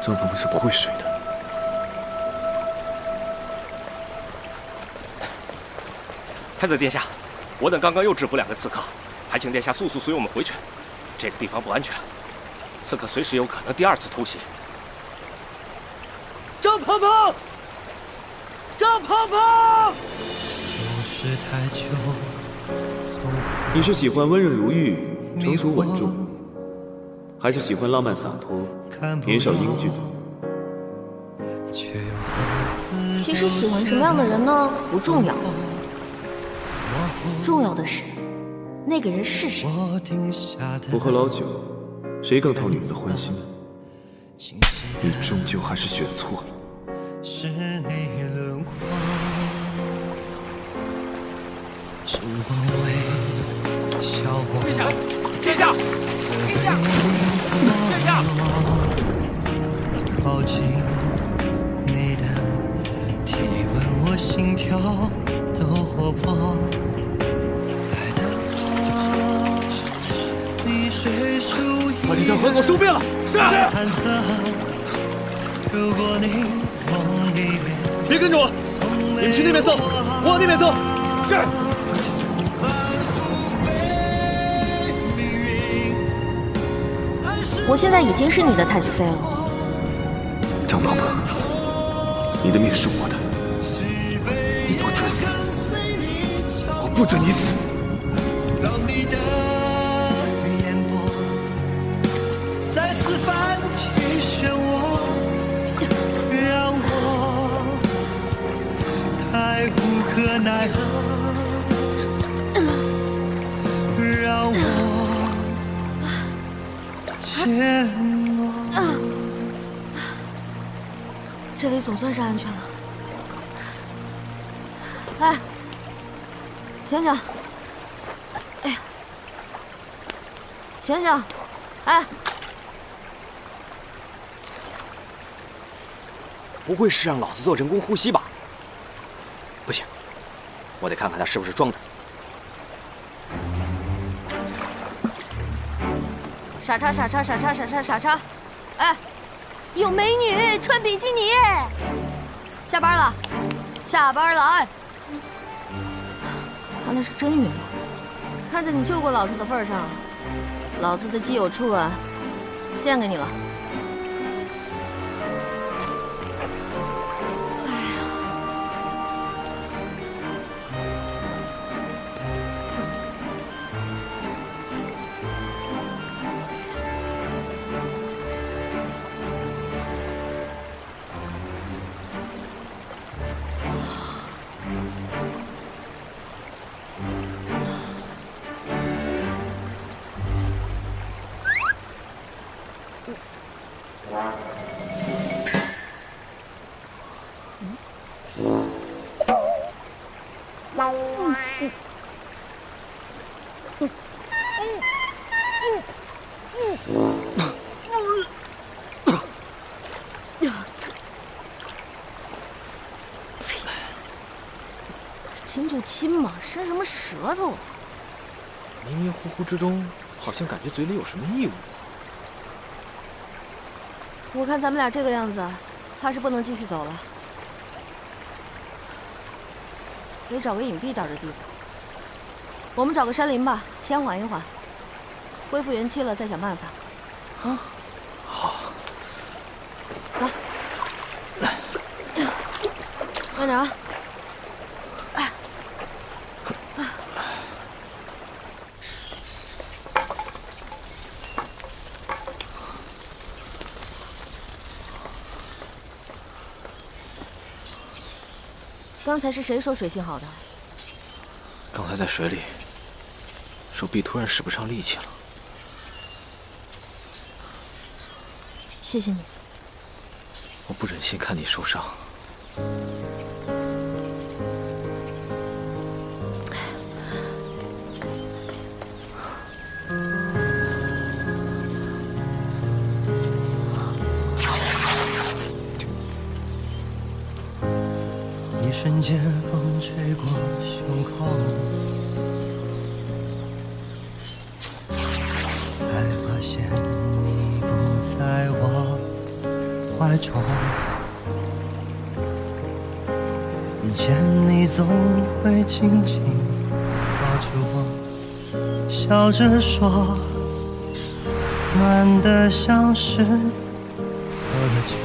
张鹏鹏是不会睡的。太子殿下，我等刚刚又制服2个刺客，还请殿下速速随我们回去。这个地方不安全，刺客随时有可能第2次偷袭。张鹏鹏，张鹏鹏！你是喜欢温润如玉、成熟稳重，还是喜欢浪漫洒脱、年少英俊的？其实喜欢什么样的人呢，不重要，重要的是那个人是谁。不喝老酒，谁更讨女人的欢心呢？你终究还是选错了。是你轮廓，时光微笑过。殿下，殿下，殿下，殿下！靠近你的体温，我心跳都活泼。把这条河给我收遍了。是。别跟着我，你们去那边搜，我往那边搜。是。我现在已经是你的太子妃了。张鹏鹏，你的命是我的，你不准死，我不准你死。奈何，让我牵我。这里总算是安全了。哎，醒醒！哎呀，醒醒！哎，不会是让老子做人工呼吸吧？不行。我得看看他是不是装的。傻叉傻叉傻叉傻叉傻叉！哎，有美女穿比基尼！下班了，下班了！哎，原来是真晕了。看在你救过老子的份上，老子的基友初吻献给你了。亲就亲嘛，伸什么舌头啊？迷迷糊糊之中，好像感觉嘴里有什么异物。我看咱们俩这个样子，怕是不能继续走了，得找个隐蔽点的地方。我们找个山林吧，先缓一缓，恢复元气了再想办法。嗯，好。走，慢点啊！刚才是谁说水性好的？刚才在水里，手臂突然使不上力气了。谢谢你。我不忍心看你受伤。一瞬间，风吹过胸口，才发现你不在我怀中。以前你总会紧紧抱着我，笑着说，暖得像是喝了酒。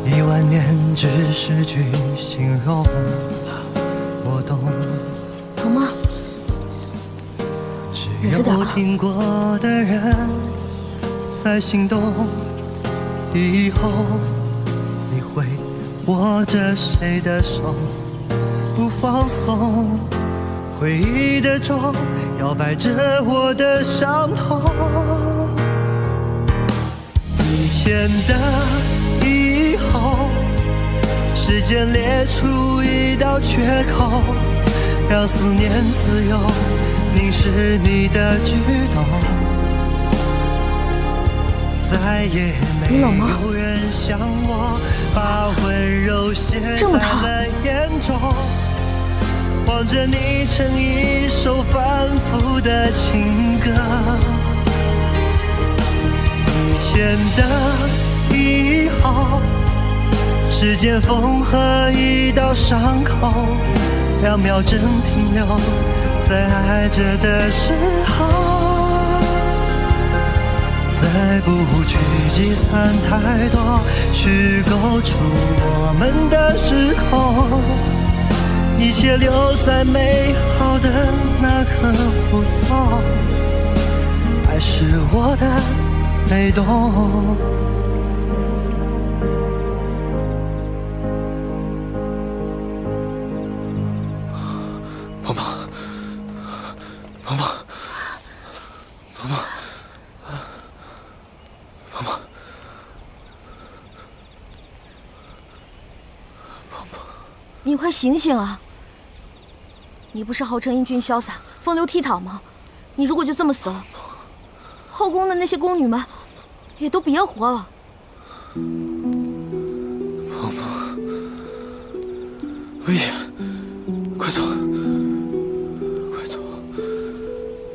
10000年只是句形容，我懂。疼吗？只有听过的人才心动，以后你会握着谁的手不放松？回忆的钟摇摆着我的伤痛。以前的以后，时间裂出一道缺口，让思念自由凝视你的举动。再也没有人像我把温柔写在了眼中，望着你成一首反复的情歌。以前的以后，时间缝合一道伤口，2秒针停留在爱着的时候。再不去计算太多，虚构出我们的时空，一切留在美好的那刻不走，爱是我的被动。鹏鹏，鹏鹏，鹏鹏。你快醒醒啊！你不是号称英俊潇洒、风流倜傥吗？你如果就这么死了，后宫的那些宫女们也都别活了。鹏鹏，危险！快走！快走！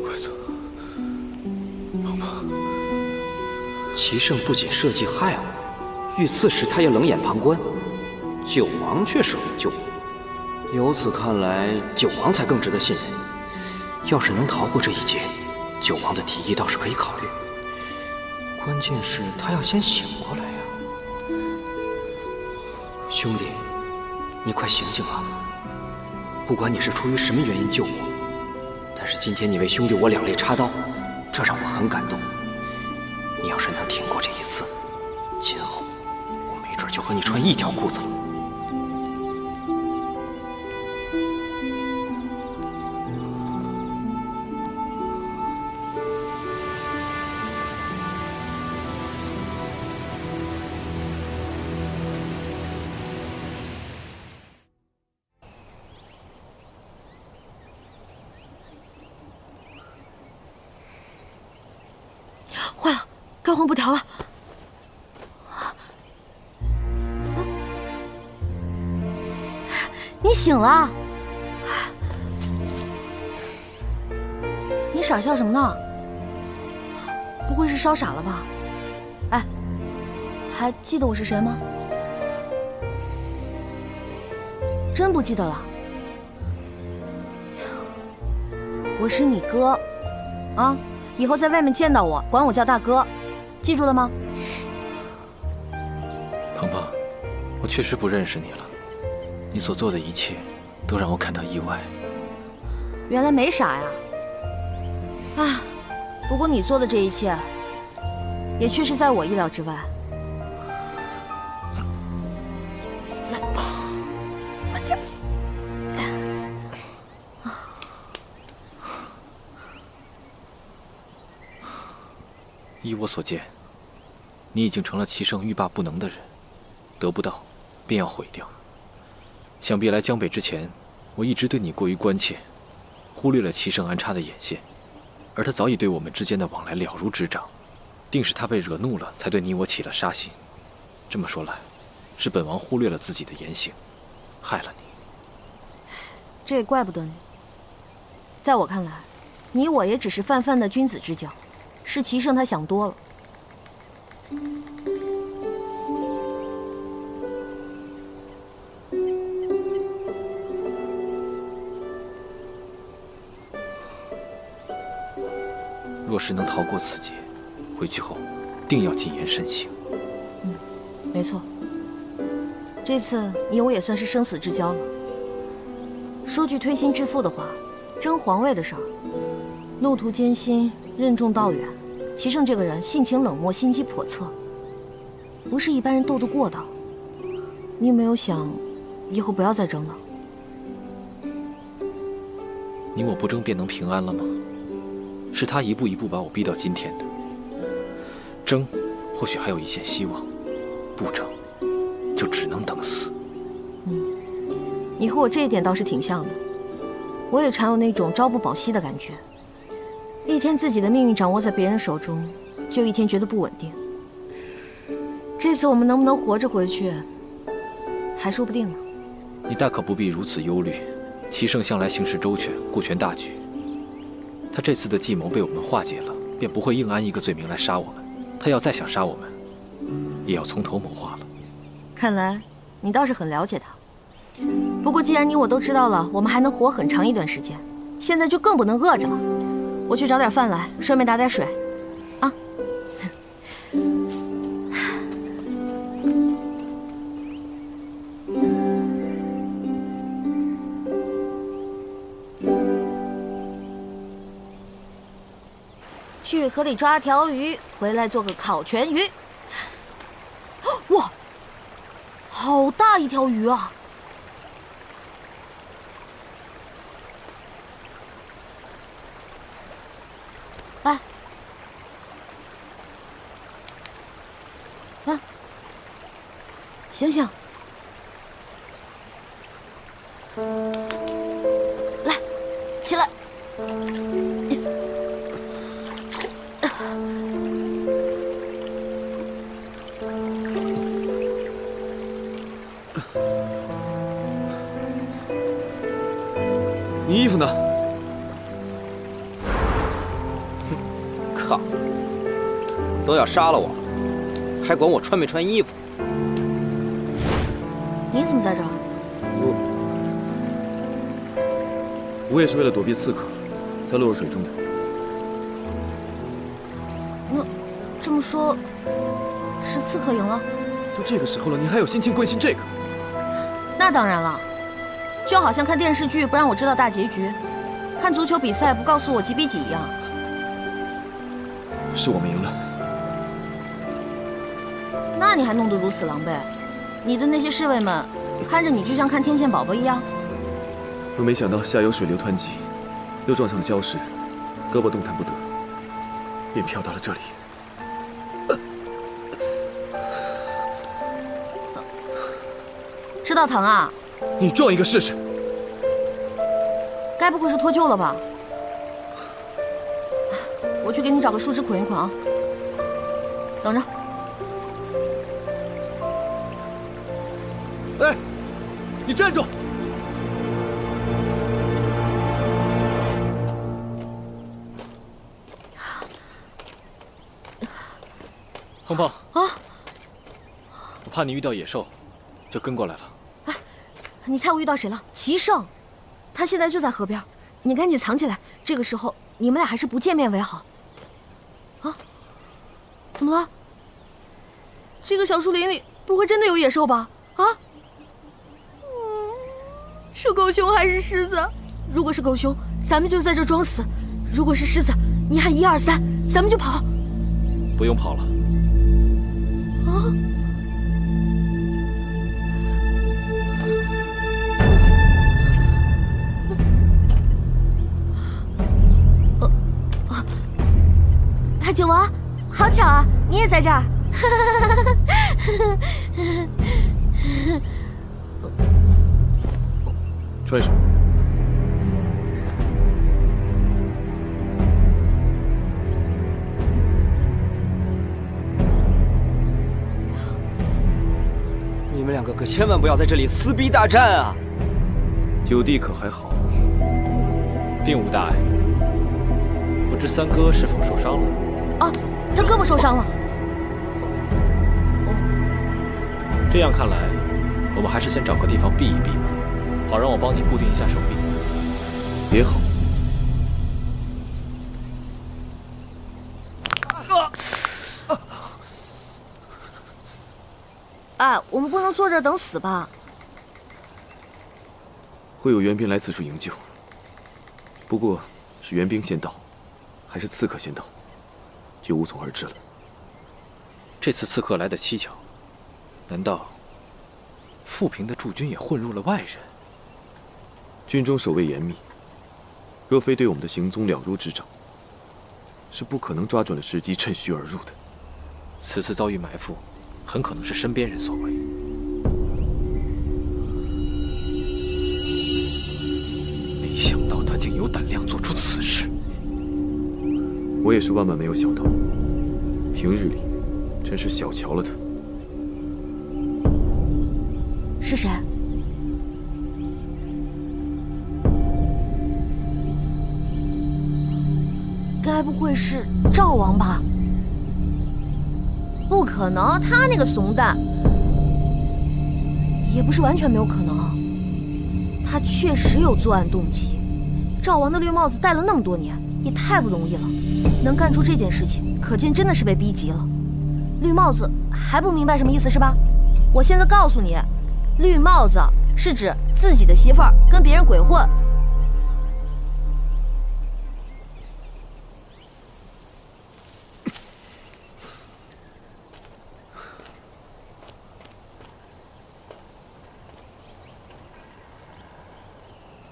快走！鹏鹏，齐胜不仅设计害我，遇刺时他也冷眼旁观。九王却舍命救我，由此看来，九王才更值得信任。要是能逃过这一劫，九王的提议倒是可以考虑。关键是他要先醒过来呀！兄弟，你快醒醒啊！不管你是出于什么原因救我，但是今天你为兄弟我两肋插刀，这让我很感动。你要是能挺过这一次，今后我没准就和你穿一条裤子了。坏了，该换布条了。你醒了？你傻笑什么呢？不会是烧傻了吧？哎，还记得我是谁吗？真不记得了？我是你哥，啊！以后在外面见到我，管我叫大哥，记住了吗？鹏鹏，我确实不认识你了，你所做的一切都让我感到意外。原来没傻呀！啊，不过你做的这一切，也确实在我意料之外。来，慢点。依我所见，你已经成了齐胜欲罢不能的人，得不到便要毁掉。想必来江北之前，我一直对你过于关切，忽略了齐胜安插的眼线，而他早已对我们之间的往来了如指掌，定是他被惹怒了，才对你我起了杀心。这么说来，是本王忽略了自己的言行，害了你。这也怪不得你。在我看来，你我也只是泛泛的君子之交。是齐胜他想多了。若是能逃过此劫，回去后定要谨言慎行。没错，这次你我也算是生死之交了。说句推心置腹的话，争皇位的事儿，路途艰辛，任重道远。齐胜这个人性情冷漠，心机叵测，不是一般人斗得过的。你有没有想，以后不要再争了？你我不争便能平安了吗？是他一步一步把我逼到今天的。争，或许还有一线希望；不争，就只能等死。你和我这一点倒是挺像的。我也常有那种朝不保夕的感觉，一天自己的命运掌握在别人手中，就一天觉得不稳定。这次我们能不能活着回去，还说不定呢。你大可不必如此忧虑。齐胜向来行事周全，顾全大局。他这次的计谋被我们化解了，便不会硬安一个罪名来杀我们。他要再想杀我们，也要从头谋划了。看来你倒是很了解他。不过既然你我都知道了，我们还能活很长一段时间，现在就更不能饿着了。我去找点饭来，顺便打点水，啊。去河里抓条鱼，回来做个烤全鱼。哇，好大一条鱼啊！来，来，醒醒！来，起来！你衣服呢？靠！都要杀了我，还管我穿没穿衣服？你怎么在这儿？我也是为了躲避刺客，才落入水中的。那这么说，是刺客赢了？都这个时候了，你还有心情关心这个？那当然了，就好像看电视剧不让我知道大结局，看足球比赛不告诉我几比几一样。是我们赢了。那你还弄得如此狼狈，你的那些侍卫们看着你就像看天线宝宝一样。又没想到下游水流湍急，又撞上了礁石，胳膊动弹不得，便飘到了这里。知道疼啊？你撞一个试试。该不会是脱臼了吧？我去给你找个树枝捆一捆啊。等着。哎，你站住！碰碰啊！我怕你遇到野兽，就跟过来了。你猜我遇到谁了？齐胜，他现在就在河边，你赶紧藏起来。这个时候你们俩还是不见面为好。啊？怎么了？这个小树林里不会真的有野兽吧？啊？是狗熊还是狮子？如果是狗熊，咱们就在这装死；如果是狮子，你喊1、2、3，咱们就跑。不用跑了。啊？九王，好巧啊，你也在这儿。穿上。你们两个可千万不要在这里撕逼大战啊！九弟可还好？并无大碍。不知三哥是否受伤了？啊，他胳膊受伤了。这样看来，我们还是先找个地方避一避吧，好让我帮你固定一下手臂。别好。哎，我们不能坐这儿等死吧？会有援兵来此处营救，不过是援兵先到，还是刺客先到，就无从而知了。这次刺客来的蹊跷，难道富平的驻军也混入了外人？军中守卫严密，若非对我们的行踪了如指掌，是不可能抓准了时机趁虚而入的。此次遭遇埋伏，很可能是身边人所为。没想到他竟有胆量做出此事。我也是万万没有想到，平日里真是小瞧了他。是谁？该不会是赵王吧？不可能，他那个怂蛋，也不是完全没有可能。他确实有作案动机。赵王的绿帽子戴了那么多年，也太不容易了，能干出这件事情，可见真的是被逼急了。绿帽子还不明白什么意思是吧？我现在告诉你，绿帽子是指自己的媳妇儿跟别人鬼混。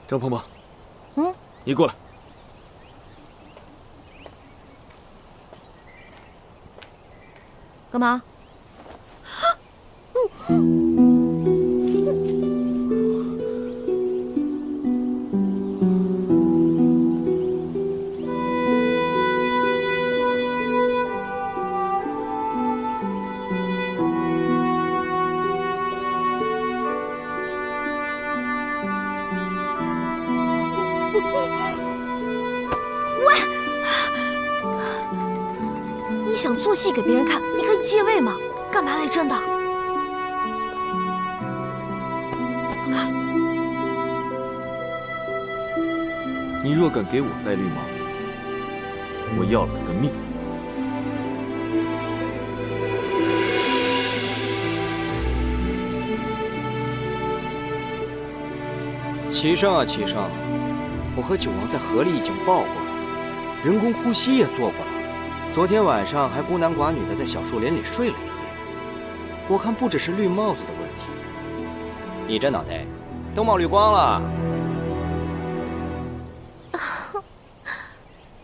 张鹏鹏，你过来。干嘛？你想做戏给别人看，你可以借位嘛，干嘛来真的？你若敢给我戴绿帽子，我要了他的命！齐胜啊，齐胜，我和九王在河里已经抱过了，人工呼吸也做过了。昨天晚上还孤男寡女的在小树林里睡了一夜。我看不只是绿帽子的问题，你这脑袋都冒绿光了。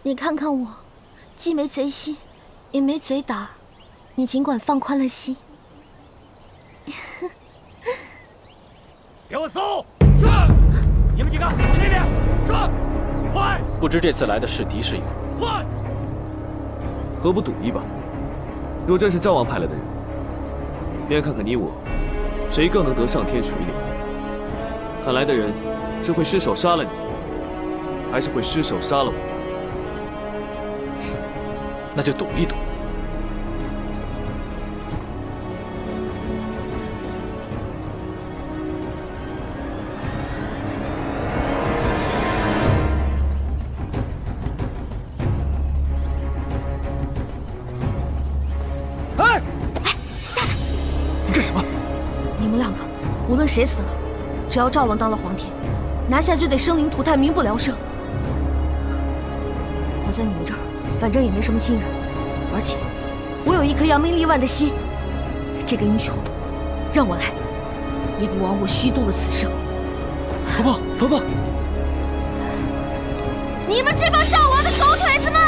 你看看我，既没贼心，也没贼胆，你尽管放宽了心。给我搜！是！你们几个往那边转，快！不知这次来的是敌是友？快！何不赌一把？若真是赵王派来的人，便看看你我，谁更能得上天水岭。看来的人是会失手杀了你，还是会失手杀了我？那就赌一赌。无论谁死了，只要赵王当了皇帝，拿下就得生灵涂炭，民不聊生。我在你们这儿，反正也没什么亲人，而且我有一颗扬名立万的心。这个英雄，让我来，也比枉我虚度了此生。鹏鹏，鹏鹏，你们这帮赵王的狗腿子们，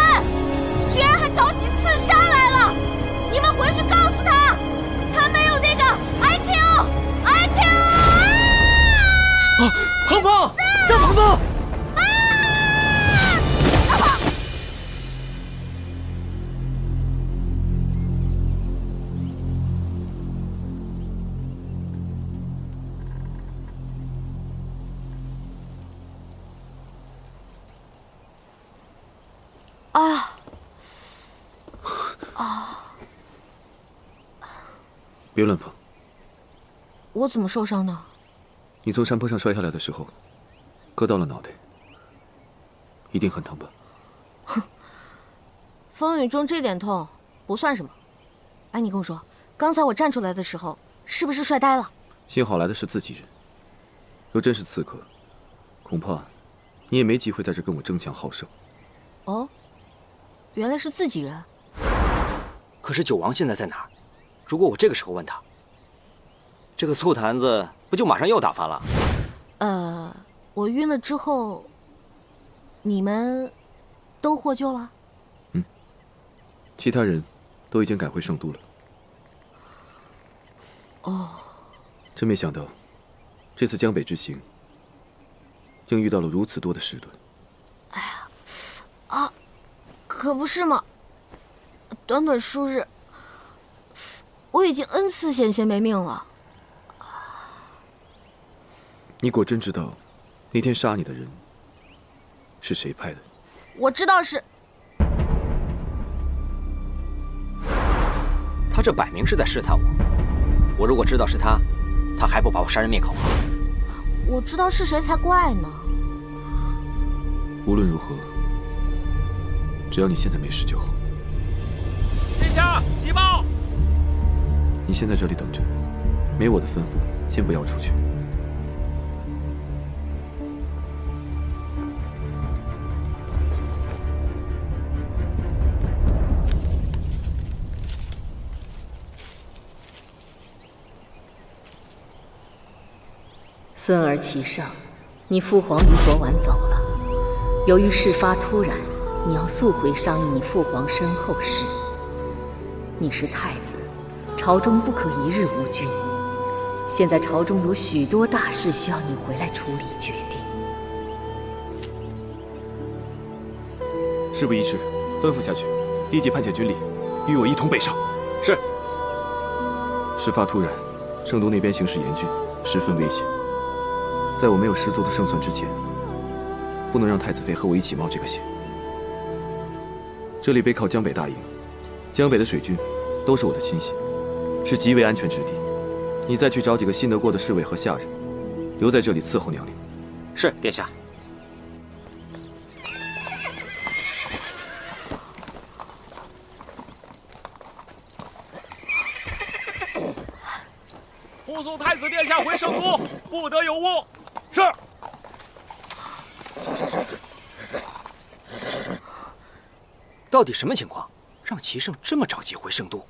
居然还搞起刺杀来了！你们回去告诉他，他没有那个 IQ。啊，鹏鹏，张鹏鹏！啊！别乱碰，我怎么受伤的？你从山坡上摔下来的时候，割到了脑袋，一定很疼吧？哼，风雨中这点痛不算什么。哎，你跟我说，刚才我站出来的时候，是不是摔呆了？幸好来的是自己人，若真是刺客，恐怕你也没机会在这跟我争强好胜。哦，原来是自己人。可是九王现在在哪儿？如果我这个时候问他，这个醋坛子不就马上又打翻了？我晕了之后，你们都获救了？其他人都已经赶回圣都了。哦，真没想到，这次江北之行，竟遇到了如此多的事端。哎呀，啊，可不是嘛！短短数日，我已经 N 次险些没命了。你果真知道，那天杀你的人是谁派的？我知道是。他这摆明是在试探我。我如果知道是他，他还不把我杀人灭口啊？我知道是谁才怪呢。无论如何，只要你现在没事就好。殿下，急报！你先在这里等着，没我的吩咐，先不要出去。孙儿启圣，你父皇于昨晚走了。由于事发突然，你要速回商议你父皇身后事。你是太子，朝中不可一日无君。现在朝中有许多大事需要你回来处理决定。事不宜迟，吩咐下去，立即派遣军力，与我一同北上。是。事发突然，圣都那边形势严峻，十分危险。在我没有十足的胜算之前，不能让太子妃和我一起冒这个险。这里背靠江北大营，江北的水军都是我的亲信，是极为安全之地。你再去找几个信得过的侍卫和下人，留在这里伺候娘娘。是，殿下。护送太子殿下回圣都，不得有误。是。到底什么情况，让齐胜这么着急回圣都？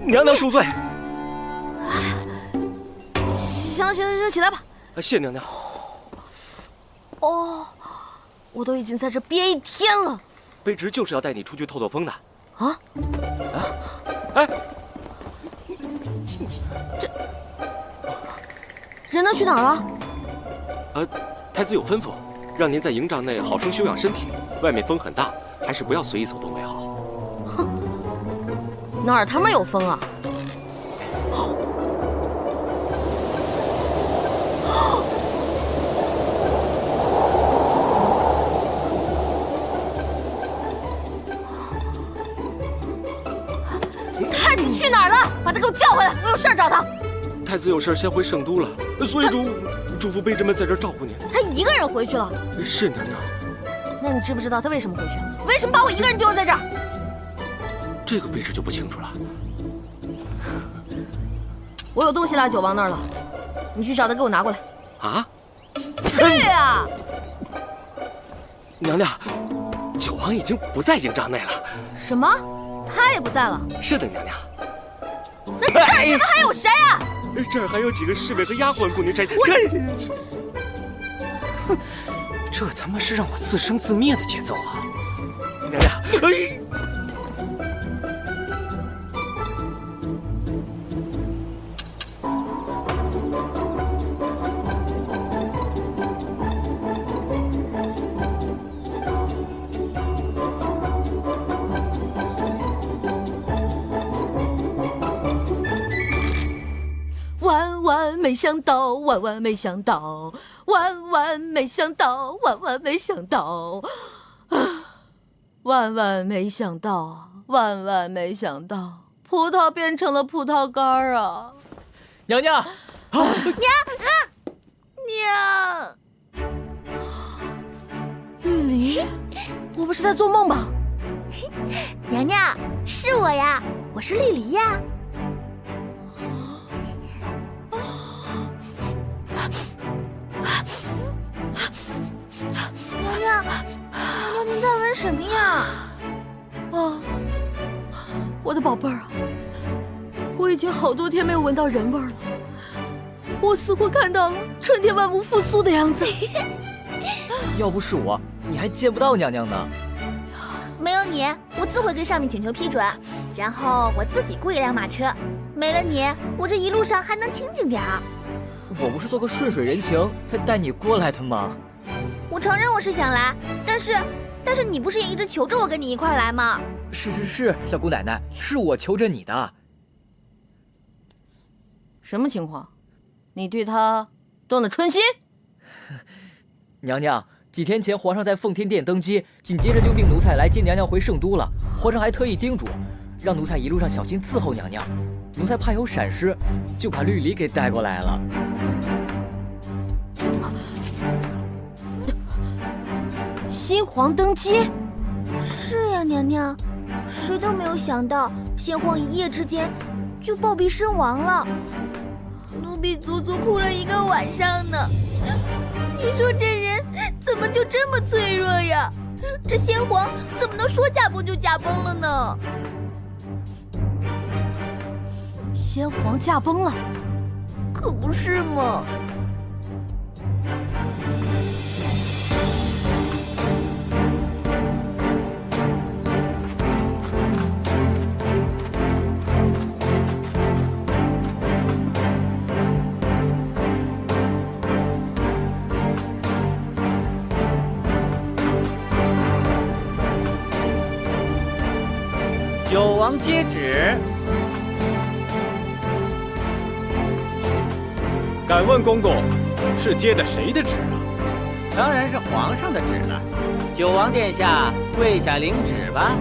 娘娘恕罪。行，起来吧。谢娘娘。哦，我都已经在这憋一天了。卑职就是要带你出去透透风的。啊？哎，这人都去哪儿了？太子有吩咐，让您在营帐内好生休养身体。外面风很大，还是不要随意走动为好。哼，哪儿他妈有风啊？太子去哪儿了？把他给我叫回来，我有事儿找他。太子有事先回圣都了，所以嘱咐卑职们在这儿照顾您。他一个人回去了。是娘娘。那你知不知道他为什么回去？为什么把我一个人丢在这儿？这个卑职就不清楚了。我有东西落九王那儿了，你去找他给我拿过来。啊？去啊！娘娘，九王已经不在营帐内了。什么？他也不在了？是的，娘娘。那这儿他们还有谁啊？这儿还有几个侍卫和丫鬟供您差遣。哼，这他妈是让我自生自灭的节奏啊！娘娘，万万没想到，万万没想到，万万没想到，万万没想到，万万没想到，万万没想到，葡萄变成了葡萄干儿啊！娘娘，娘，玉离，我不是在做梦吧？娘娘，是我呀，我是绿篱呀。娘娘，您在闻什么呀？啊，我的宝贝儿啊，我已经好多天没有闻到人味儿了，我似乎看到了春天万物复苏的样子。要不是我，你还见不到娘娘呢。没有你，我自会跟上面请求批准，然后我自己雇一辆马车。没了你，我这一路上还能清静点儿。我不是做个顺水人情才带你过来的吗？我承认我是想来，但是你不是也一直求着我跟你一块儿来吗？是，小姑奶奶，是我求着你的。什么情况？你对他动了春心？娘娘，几天前皇上在奉天殿登基，紧接着就命奴才来接娘娘回圣都了。皇上还特意叮嘱，让奴才一路上小心伺候娘娘。奴才怕有闪失，就把绿篱给带过来了。新皇登基？是呀，娘娘，谁都没有想到，先皇一夜之间就暴毙身亡了。奴婢足足哭了1个晚上呢。你说这人怎么就这么脆弱呀？这先皇怎么能说驾崩就驾崩了呢？先皇驾崩了，可不是嘛。九王接旨。敢问公公，是接的谁的旨啊？当然是皇上的旨了。九王殿下，跪下领旨吧。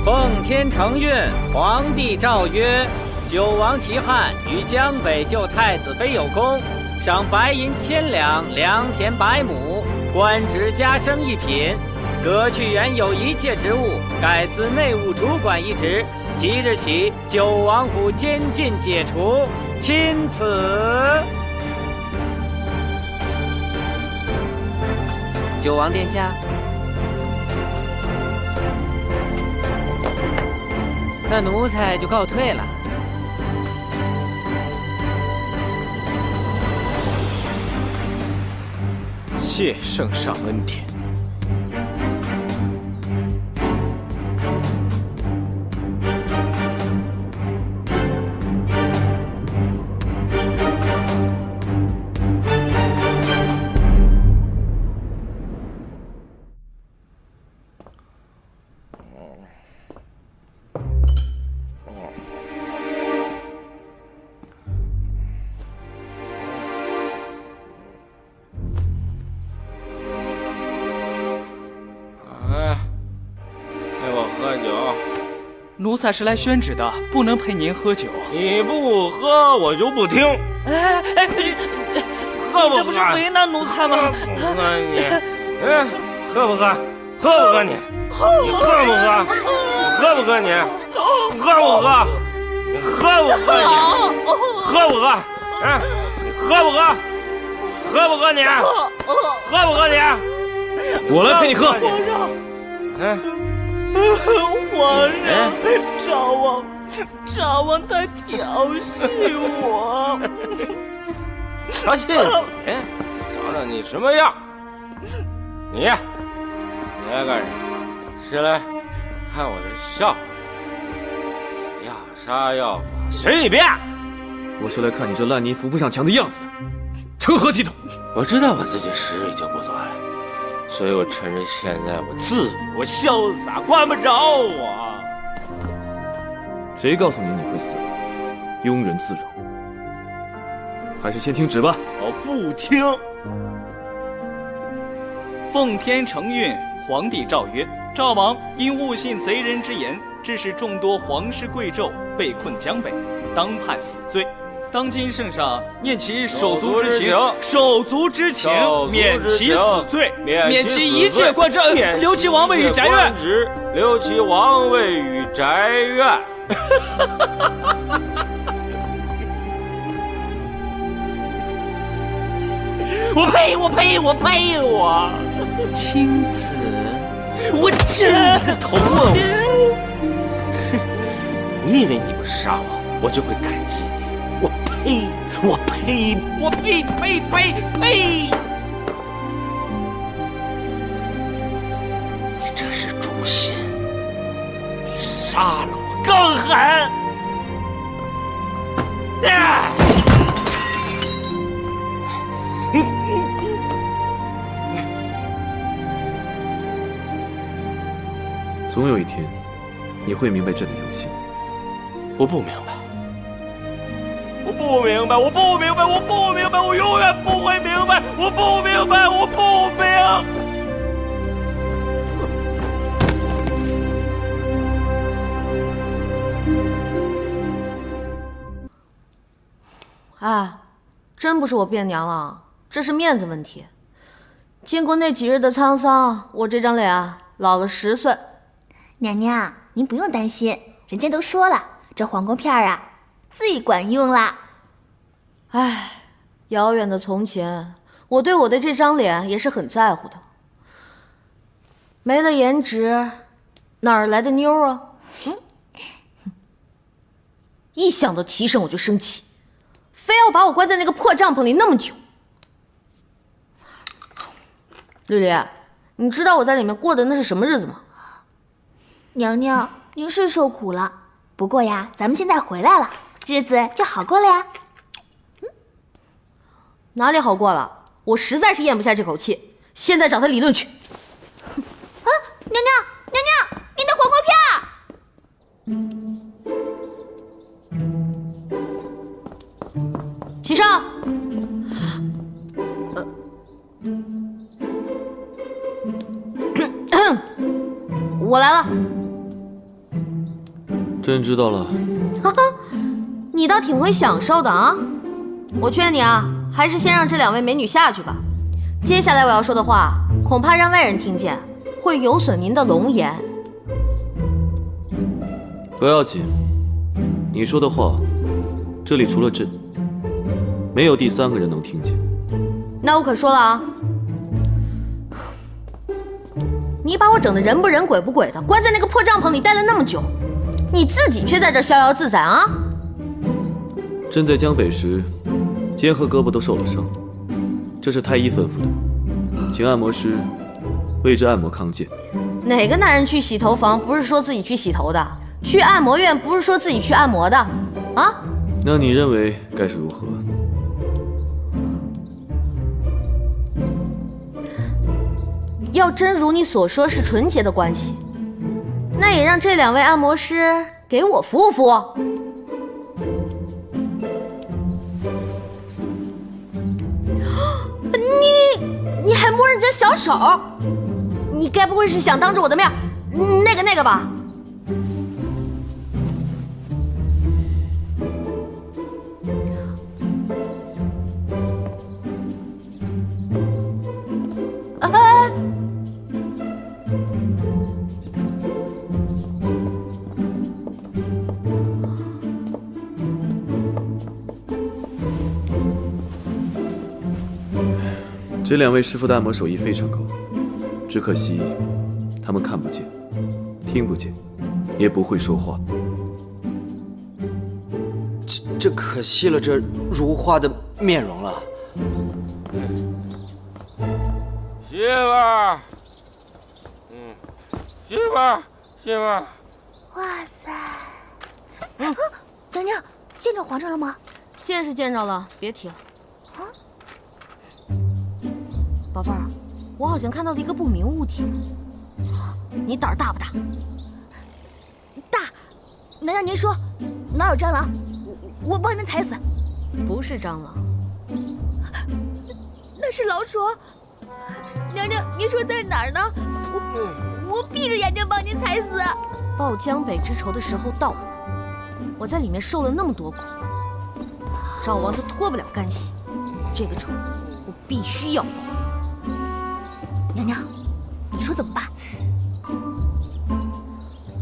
奉天承运，皇帝诏曰：九王齐汉于江北救太子妃有功，赏白银1000两，良田100亩，官职加升1品，革去原有一切职务，改司内务主管一职。即日起，九王府监禁解除，钦此。九王殿下，那奴才就告退了。谢圣上恩典。奴才是来宣旨的，不能陪您喝酒。你不喝，我就不听。喝不喝？这不是为难奴才吗？喝你，喝不喝？喝不喝你？你喝不喝？你喝不喝你？喝不喝？你喝不喝你？喝不喝？你喝不喝？喝不喝你？喝不喝你？我来陪你喝。皇上，赵王他调戏我。调戏你？找找你什么样？你来干什么？是来看我的笑话？要杀要剐随你便。我是来看你这烂泥扶不上墙的样子的，成何体统？我知道我自己时日已经不多了，所以我趁着现在我自由，我潇洒，管不着我。谁告诉你会死？庸人自扰。还是先听旨吧。我不听。奉天承运，皇帝诏曰：赵王因误信贼人之言，致使众多皇室贵胄被困江北，当判死罪。当今圣上念其手足之情，免其死罪，免其一切官职，留其王位与宅院。留其王位与宅院。我呸！我呸！我呸！我钦此。我亲你个头啊！你以为你不杀我，我就会感激你？我呸！我呸！我呸！呸呸呸！你这是诛心，你杀了我更狠！总有一天，你会明白朕的用心。我不明白，我不明白，我不明白，我不明白，我永远不会明白，我不明白，我不明。哎，真不是我变娘了，这是面子问题。经过那几日的沧桑，我这张脸啊，老了10岁。娘娘，您不用担心，人家都说了，这黄瓜片啊，最管用啦。哎，遥远的从前，我对我的这张脸也是很在乎的。没了颜值，哪儿来的妞啊？一想到齐胜我就生气，非要把我关在那个破帐篷里那么久。绿丽，你知道我在里面过的那是什么日子吗？娘娘，您是受苦了，不过呀，咱们现在回来了，日子就好过了呀。哪里好过了？我实在是咽不下这口气，现在找他理论去。啊，娘娘，娘娘，您的黄瓜片！齐胜，我来了。朕知道了。哈哈，你倒挺会享受的啊！我劝你啊，还是先让这2位美女下去吧。接下来我要说的话，恐怕让外人听见，会有损您的龙颜。不要紧，你说的话，这里除了朕，没有第3个人能听见。那我可说了啊，你把我整得人不人鬼不鬼的，关在那个破帐篷里待了那么久，你自己却在这逍遥自在啊！朕在江北时，肩和胳膊都受了伤，这是太医吩咐的，请按摩师为之按摩康健。哪个男人去洗头房不是说自己去洗头的？去按摩院不是说自己去按摩的？啊？那你认为该是如何？要真如你所说是纯洁的关系，那也让这2位按摩师给我服务服务。你还摸人家小手？你该不会是想当着我的面那个吧？这2位师傅的按摩手艺非常高，只可惜他们看不见、听不见，也不会说话。这可惜了这如花的面容了。媳妇儿，媳妇儿，媳妇儿。哇塞！娘娘见着皇上了吗？见是见着了，别提了。啊，宝贝儿，我好像看到了一个不明物体。你胆儿大不大？大。娘娘，您说哪有蟑螂？我帮您踩死。不是蟑螂，那是老鼠。娘娘，您说在哪儿呢？我闭着眼睛帮您踩死。报江北之仇的时候到了，我在里面受了那么多苦，赵王他脱不了干系，这个仇我必须要报。娘娘，你说怎么办？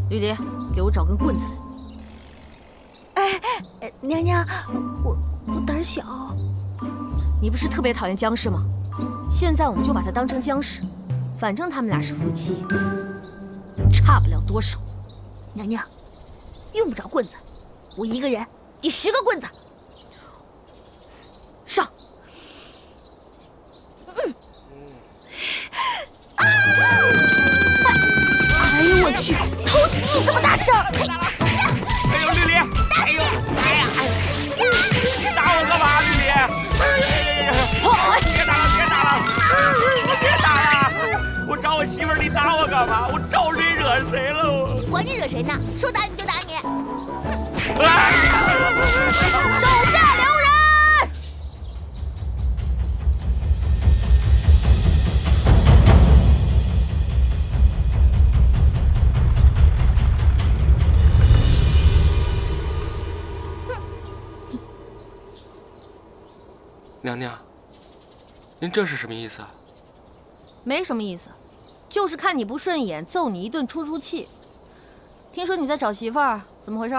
绿蝶，给我找根棍子来。娘娘，我胆小。你不是特别讨厌姜氏吗？现在我们就把他当成姜氏，反正他们俩是夫妻，差不了多少。娘娘，用不着棍子，我一个人抵10个棍子。上！哎呦我去！偷袭你这么大声！哎呦，绿梨！哎呦，哎呀！你打我干嘛，绿梨？别打了，别打了！别打了！我找我媳妇儿，你打我干嘛？我招谁惹谁了？我管你惹谁呢？说打你就打你！手下留人！娘娘，您这是什么意思啊？没什么意思，就是看你不顺眼，揍你一顿出出气。听说你在找媳妇儿，怎么回事？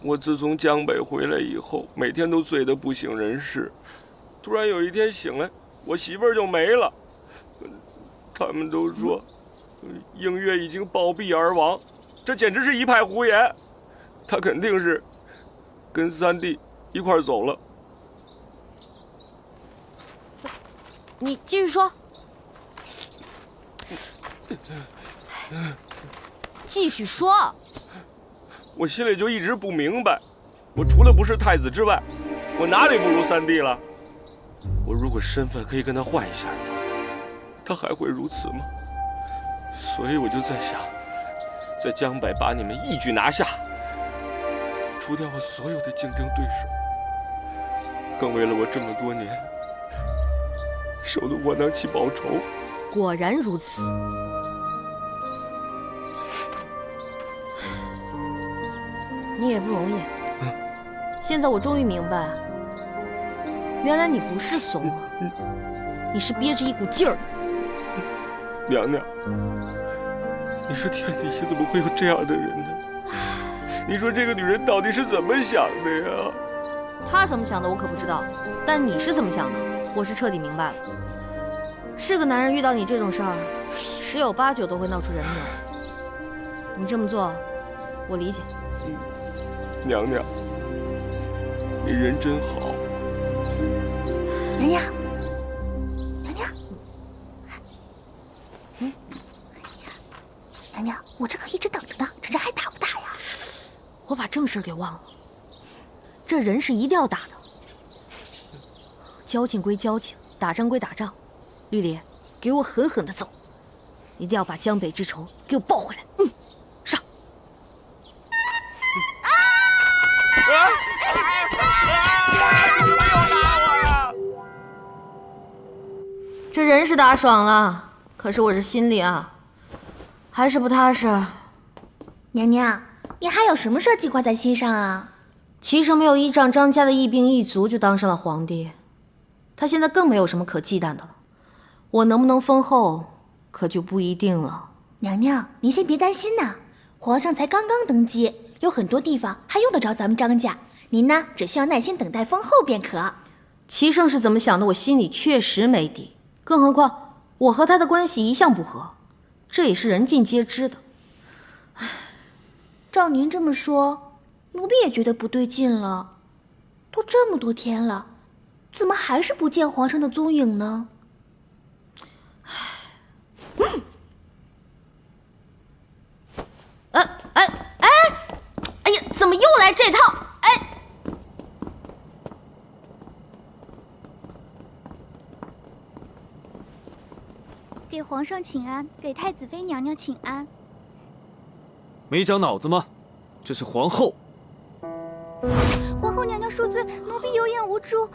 我自从江北回来以后，每天都醉得不省人事。突然有一天醒来，我媳妇儿就没了。他们都说，映月已经暴毙而亡，这简直是一派胡言。她肯定是跟三弟一块儿走了。你继续说。继续说。我心里就一直不明白，我除了不是太子之外，我哪里不如三弟了？我如果身份可以跟他换一下的话，他还会如此吗？所以我就在想，在江北把你们一举拿下，除掉我所有的竞争对手，更为了我这么多年受的窝囊气报仇。果然如此。你也不容易。现在我终于明白，原来你不是怂啊，你是憋着一股劲儿。娘娘，你说天底下怎么会有这样的人呢？你说这个女人到底是怎么想的呀？她怎么想的我可不知道，但你是怎么想的，我是彻底明白了。是个男人遇到你这种事儿，10有8九都会闹出人命。你这么做，我理解。娘娘，你人真好。娘娘，娘娘，娘娘，我这可一直等着呢，这人还打不打呀？我把正事给忘了，这人是一定要打的。交情归交情，打仗归打仗。绿莲，给我狠狠的揍，一定要把江北之仇给我报回来。上！这人是打爽了，可是我这心里啊，还是不踏实。娘娘，你还有什么事计划在心上啊？齐胜没有依仗张家的一兵一卒就当上了皇帝，他现在更没有什么可忌惮的了。我能不能封后，可就不一定了。娘娘，您先别担心呐，皇上才刚刚登基，有很多地方还用得着咱们张家。您呢，只需要耐心等待封后便可。齐胜是怎么想的，我心里确实没底。更何况我和他的关系一向不和，这也是人尽皆知的。照您这么说，奴婢也觉得不对劲了。都这么多天了，怎么还是不见皇上的踪影呢？哎呀，怎么又来这套？哎，给皇上请安，给太子妃娘娘请安。没长脑子吗？这是皇后。皇后娘娘恕罪，奴婢有眼无珠。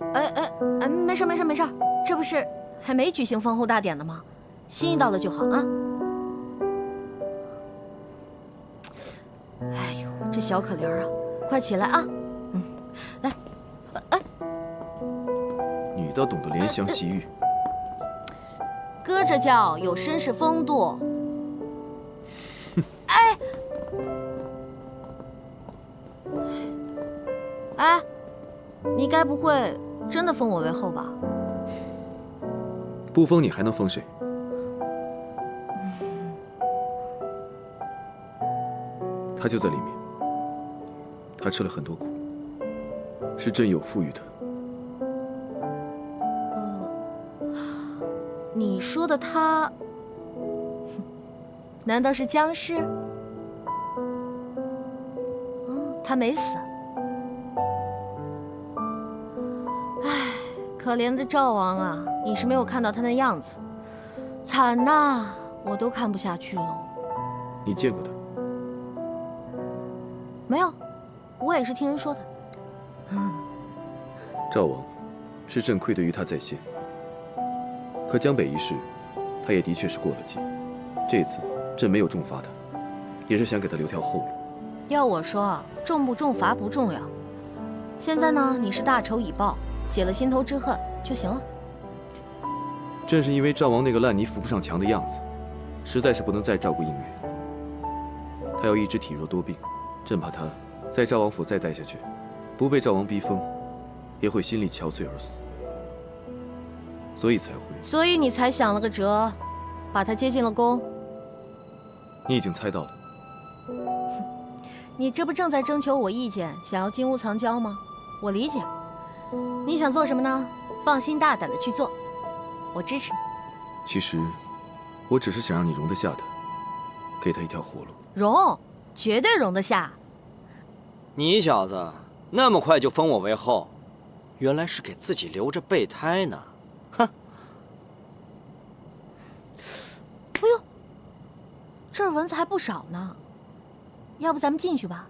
没事，这不是还没举行封后大典呢吗？心意到了就好啊。哎呦，这小可怜啊，快起来啊！来，你倒懂得怜香惜玉。搁着叫有绅士风度。你该不会真的封我为后吧？不封你还能封谁？他就在里面，他吃了很多苦，是朕有赋予他。你说的他，难道是僵尸？他没死。唉，可怜的赵王啊，你是没有看到他那样子，惨呐，我都看不下去了。你见过他？没有，我也是听人说的。赵王，是朕愧对于他在先。可江北一事，他也的确是过了界。这次朕没有重罚他，也是想给他留条后路。要我说，重不重罚不重要。现在呢，你是大仇已报，解了心头之恨就行了。正是因为赵王那个烂泥扶不上墙的样子，实在是不能再照顾应月。他要一直体弱多病，朕怕他在赵王府再待下去，不被赵王逼疯，也会心力憔悴而死。所以你才想了个辙，把他接进了宫。你已经猜到了。你这不正在征求我意见，想要金屋藏娇吗？我理解。你想做什么呢？放心大胆的去做，我支持你。其实，我只是想让你容得下他，给他一条活路。容，绝对容得下。你小子那么快就封我为后，原来是给自己留着备胎呢。哼！哎呦，这儿蚊子还不少呢。要不咱们进去吧，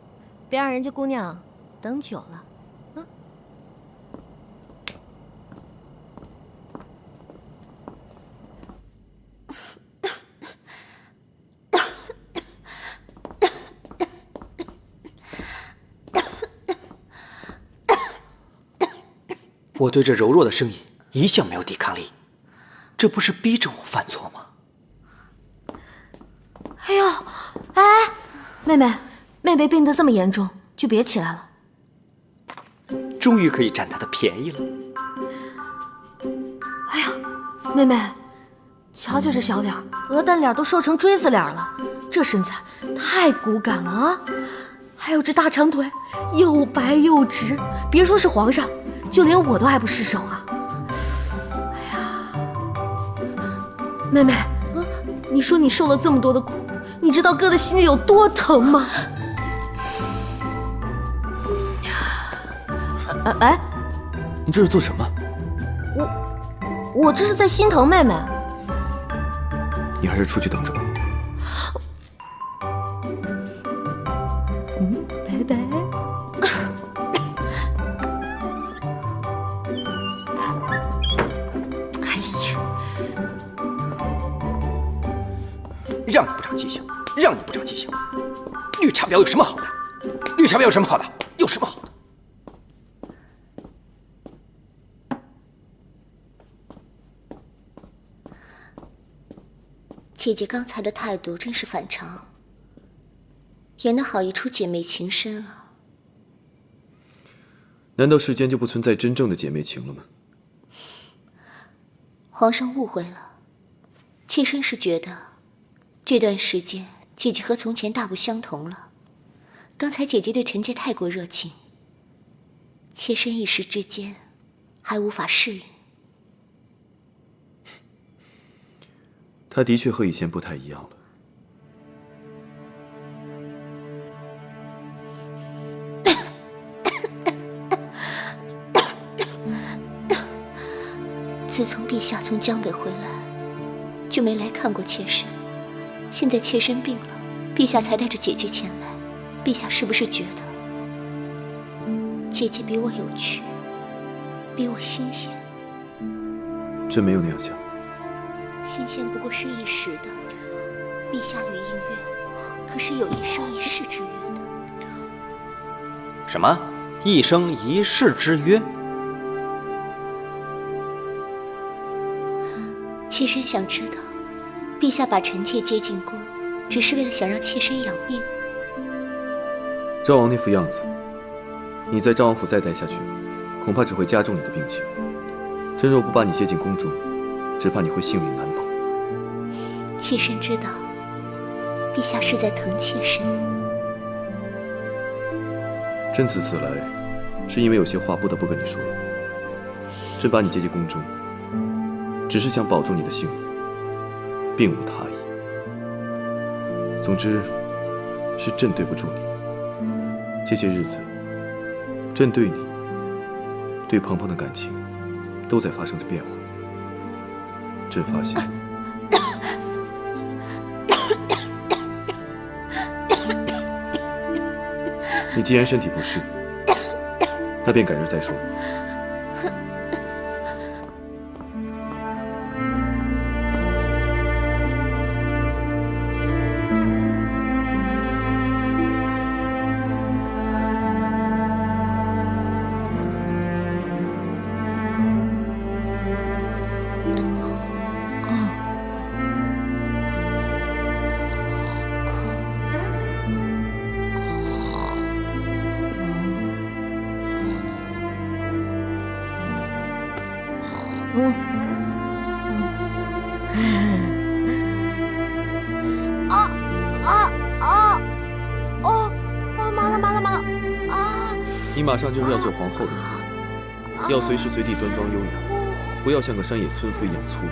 别让人家姑娘等久了。我对这柔弱的声音一向没有抵抗力，这不是逼着我犯错吗？哎呦，哎，妹妹病得这么严重，就别起来了。终于可以占她的便宜了。哎呀，妹妹，瞧瞧这小脸，鹅蛋脸都瘦成锥子脸了，这身材太骨感了啊！还有这大长腿，又白又直，别说是皇上，就连我都爱不释手啊！哎呀，妹妹，你说你受了这么多的苦，你知道哥的心里有多疼吗？哎，你这是做什么？我这是在心疼妹妹。你还是出去等着吧。拜拜。哎呀，让你不长记性，让你不长记性。绿茶婊有什么好的？绿茶婊有什么好的？有什么好的？姐姐刚才的态度真是反常，演得好一出姐妹情深啊！难道世间就不存在真正的姐妹情了吗？皇上误会了，妾身是觉得这段时间姐姐和从前大不相同了。刚才姐姐对臣妾太过热情，妾身一时之间还无法适应。她的确和以前不太一样了。自从陛下从江北回来，就没来看过妾身。现在妾身病了，陛下才带着姐姐前来。陛下是不是觉得姐姐比我有趣，比我新鲜？真没有那样想。新鲜不过是一时的，陛下与映月可是有一生一世之约的。什么？一生一世之约？妾身想知道，陛下把臣妾接进宫，只是为了想让妾身养病。赵王那副样子，你在赵王府再待下去，恐怕只会加重你的病情。朕若不把你接进宫中，只怕你会性命难保。妾身知道，陛下是在疼妾身。朕此次来，是因为有些话不得不跟你说。朕把你接进宫中，只是想保住你的性命，并无他意。总之，是朕对不住你。这些日子，朕对你、对鹏鹏的感情，都在发生着变化。朕发现，你既然身体不适，那便改日再说。你马上就是要做皇后的人，要随时随地端庄优雅，不要像个山野村夫一样粗鲁。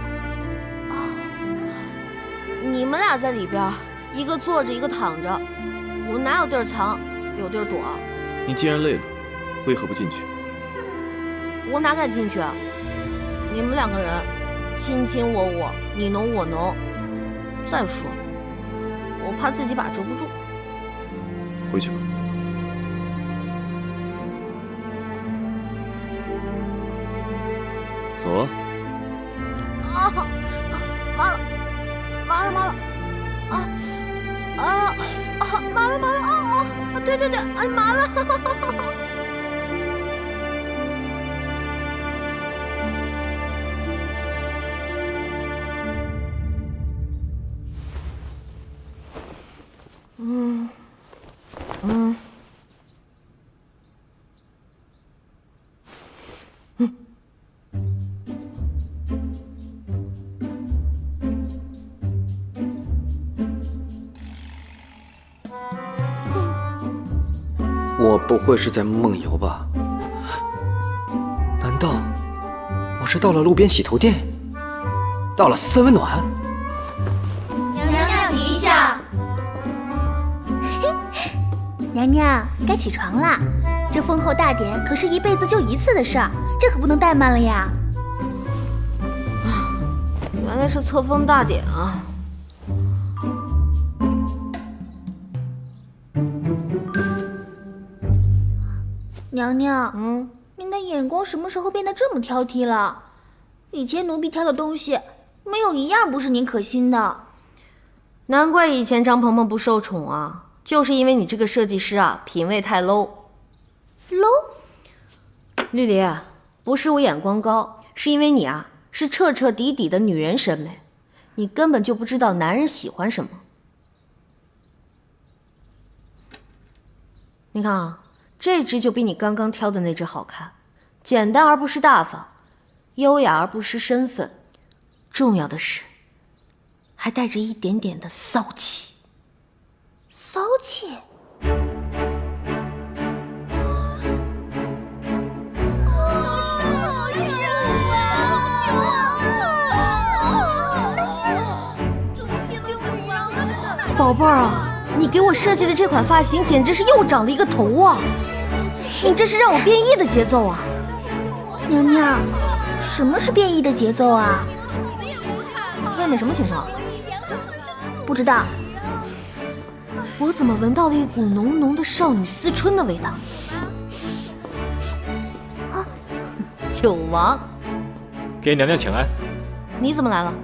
你们俩在里边，一个坐着，一个躺着，我哪有地儿藏，有地儿躲？你既然累了，为何不进去？我哪敢进去啊？你们两个人卿卿我我，你侬我侬。再说，我怕自己把持不住。回去吧。走啊！啊，麻了，麻了，麻了！麻了，麻了！对，哎，麻了！我不会是在梦游吧？难道我是到了路边洗头店，到了三温暖？娘娘起下。娘娘该起床啦，这封后大典可是一辈子就一次的事儿，这可不能怠慢了呀。原来是册封大典啊！娘娘，您的眼光什么时候变得这么挑剔了？以前奴婢挑的东西，没有一样不是您可心的。难怪以前张鹏鹏不受宠啊，就是因为你这个设计师啊，品味太 low。绿梨，不是我眼光高，是因为你啊，是彻彻底底的女人审美，你根本就不知道男人喜欢什么。你看啊。这只就比你刚刚挑的那只好看，简单而不失大方，优雅而不失身份，重要的是，还带着一点点的骚气。骚气？宝贝儿啊！你给我设计的这款发型简直是又长了一个头啊！你这是让我变异的节奏啊！娘娘，什么是变异的节奏啊？问面什么情况？不知道。我怎么闻到了一股浓浓的少女思春的味道？啊，九王，给娘娘请安。你怎么来了？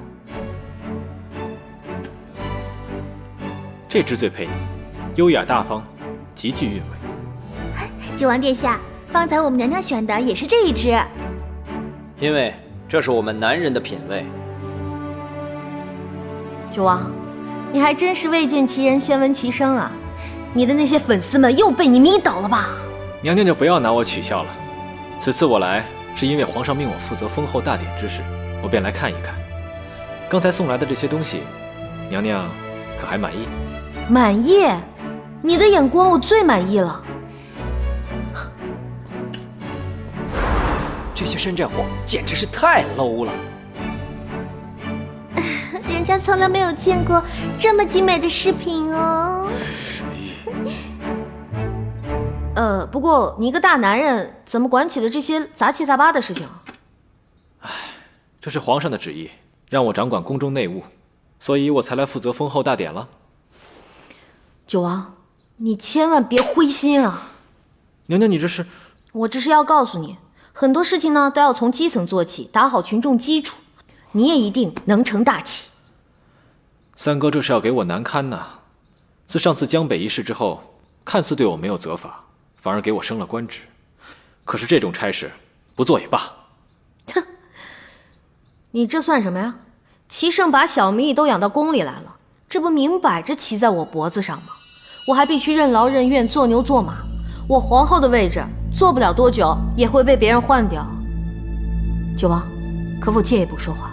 这只最配你，优雅大方，极具韵味。九王殿下，方才我们娘娘选的也是这一只。因为这是我们男人的品味。九王，你还真是未见其人先闻其声啊！你的那些粉丝们又被你迷倒了吧？娘娘就不要拿我取笑了。此次我来是因为皇上命我负责封后大典之事，我便来看一看。刚才送来的这些东西，娘娘可还满意？满意？你的眼光我最满意了。这些山寨货简直是太 low 了。人家从来没有见过这么精美的饰品哦。不过你一个大男人，怎么管起了这些杂七杂八的事情？唉，这是皇上的旨意，让我掌管宫中内务，所以我才来负责封后大典了。九王，你千万别灰心啊！娘娘，你这是……我只是要告诉你，很多事情呢都要从基层做起，打好群众基础，你也一定能成大器。三哥这是要给我难堪呐！自上次江北一事之后，看似对我没有责罚，反而给我升了官职。可是这种差事，不做也罢。哼，你这算什么呀？齐胜把小蜜都养到宫里来了，这不明摆着骑在我脖子上吗？我还必须任劳任怨，做牛做马。我皇后的位置做不了多久，也会被别人换掉。九王，可否借一步说话？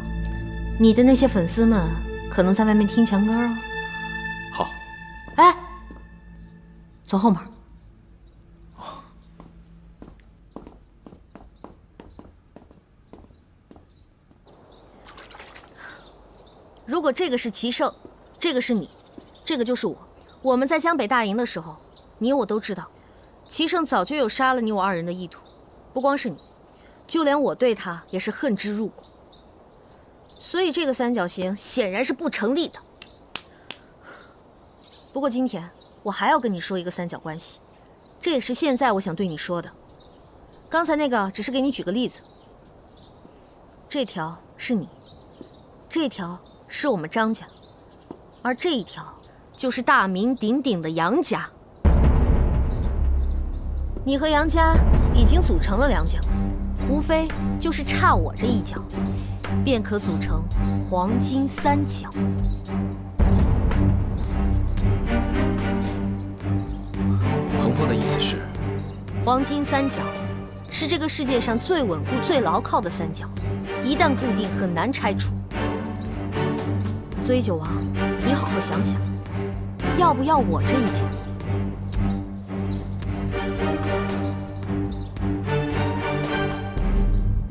你的那些粉丝们可能在外面听墙根哦。好。哎，走后门。如果这个是齐胜，这个是你，这个就是我。我们在江北大营的时候，你我都知道，齐胜早就有杀了你我二人的意图。不光是你，就连我对他也是恨之入骨。所以这个三角形显然是不成立的。不过今天我还要跟你说一个三角关系，这也是现在我想对你说的。刚才那个只是给你举个例子，这条是你，这条是我们张家，而这一条就是大名鼎鼎的杨家。你和杨家已经组成了两角，无非就是差我这一角，便可组成黄金三角。鹏鹏的意思是，黄金三角是这个世界上最稳固、最牢靠的三角，一旦固定，很难拆除。所以九王，你好好想想，要不要我这一角？